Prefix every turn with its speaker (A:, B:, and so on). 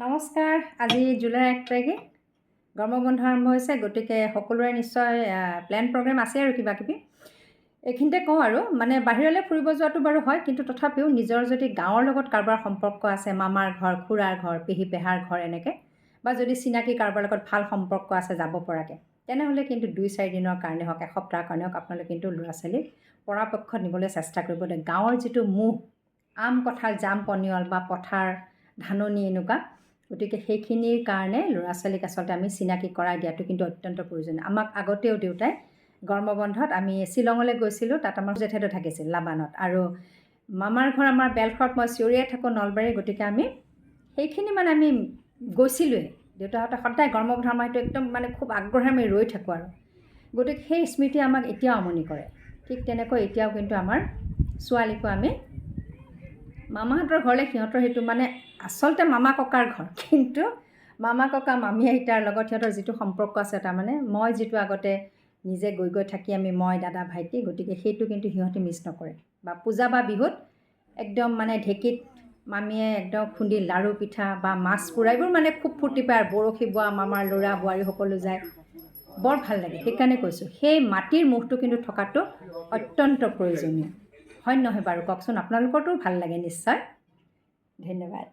A: নমস্কাৰ। আজি জুলাই 1 তাৰিখে গৰমৰ বন্ধ আৰম্ভ হৈছে, গতিকে সকলোৰে নিশ্চয় প্লেন প্ৰগ্ৰেম আছে আৰু কিবা কিবি। এইখিনিতে কওঁ আৰু মানে বাহিৰলৈ ফুৰিব যোৱাটো বাৰু হয়, কিন্তু তথাপিও নিজৰ যদি গাঁৱৰ লগত কাৰোবাৰ সম্পৰ্ক আছে, মামাৰ ঘৰ, খুৰাৰ ঘৰ, পেহী পেহাৰ ঘৰ এনেকৈ, বা যদি চিনাকি কাৰোবাৰ লগত ভাল সম্পৰ্ক আছে যাব পৰাকৈ, তেনেহ'লে কিন্তু 2-4 দিনৰ কাৰণে হওক, এসপ্তাহৰ কাৰণে হওক, আপোনালোকে কিন্তু ল'ৰা ছোৱালীক পৰাপক্ষত নিবলৈ চেষ্টা কৰিব লাগে। গাঁৱৰ যিটো মোহ, আম কঁঠাল জাম পনিয়ল বা পথাৰ ধাননি এনেকুৱা, গতিকে সেইখিনিৰ কাৰণে ল'ৰা ছোৱালীক আচলতে আমি চিনাকি কৰাই দিয়াটো কিন্তু অত্যন্ত প্ৰয়োজনীয়। আমাক আগতেও দেউতাই গৰম বন্ধত আমি শ্বিলঙলৈ গৈছিলোঁ, তাত আমাৰ জেঠেটো থাকিছিল লাবানত, আৰু মামাৰ ঘৰ আমাৰ বেলশৰত, মই চিঞৰিয়ে থাকোঁ নলবাৰী, গতিকে আমি সেইখিনি মানে আমি গৈছিলোঁৱেই। দেউতাহঁতে সদায় গৰম বন্ধ আমাৰ এইটো একদম মানে খুব আগ্ৰহে আমি ৰৈ থাকোঁ আৰু, গতিকে সেই স্মৃতি আমাক এতিয়াও আমনি কৰে। ঠিক তেনেকৈ এতিয়াও কিন্তু আমাৰ ছোৱালীকো আমি মামাহঁতৰ ঘৰলৈ, সিহঁতৰ সেইটো মানে আচলতে মামা ককাৰ ঘৰ, কিন্তু মামা ককা মামী আইতাৰ লগত সিহঁতৰ যিটো সম্পৰ্ক আছে, তাৰমানে মই যিটো আগতে নিজে গৈ থাকি আমি মই দাদা ভাইটি, গতিকে সেইটো কিন্তু সিহঁতে মিছ নকৰে। বা পূজা বা বিহুত একদম মানে ঢেঁকীত মামীয়ে একদম খুন্দি লাড়ু পিঠা বা মাছ পোৰা এইবোৰ মানে খুব ফূৰ্তি পায়, আৰু বৰশী বোৱা মামাৰ ল'ৰা বোৱাৰী সকলো যায়, বৰ ভাল লাগে। সেইকাৰণে কৈছোঁ, সেই মাটিৰ মুখটো কিন্তু থকাটো অত্যন্ত প্ৰয়োজনীয়, হয় নহয় বাৰু কওকচোন? আপোনালোকৰতো ভাল লাগে নিশ্চয়। ধন্যবাদ।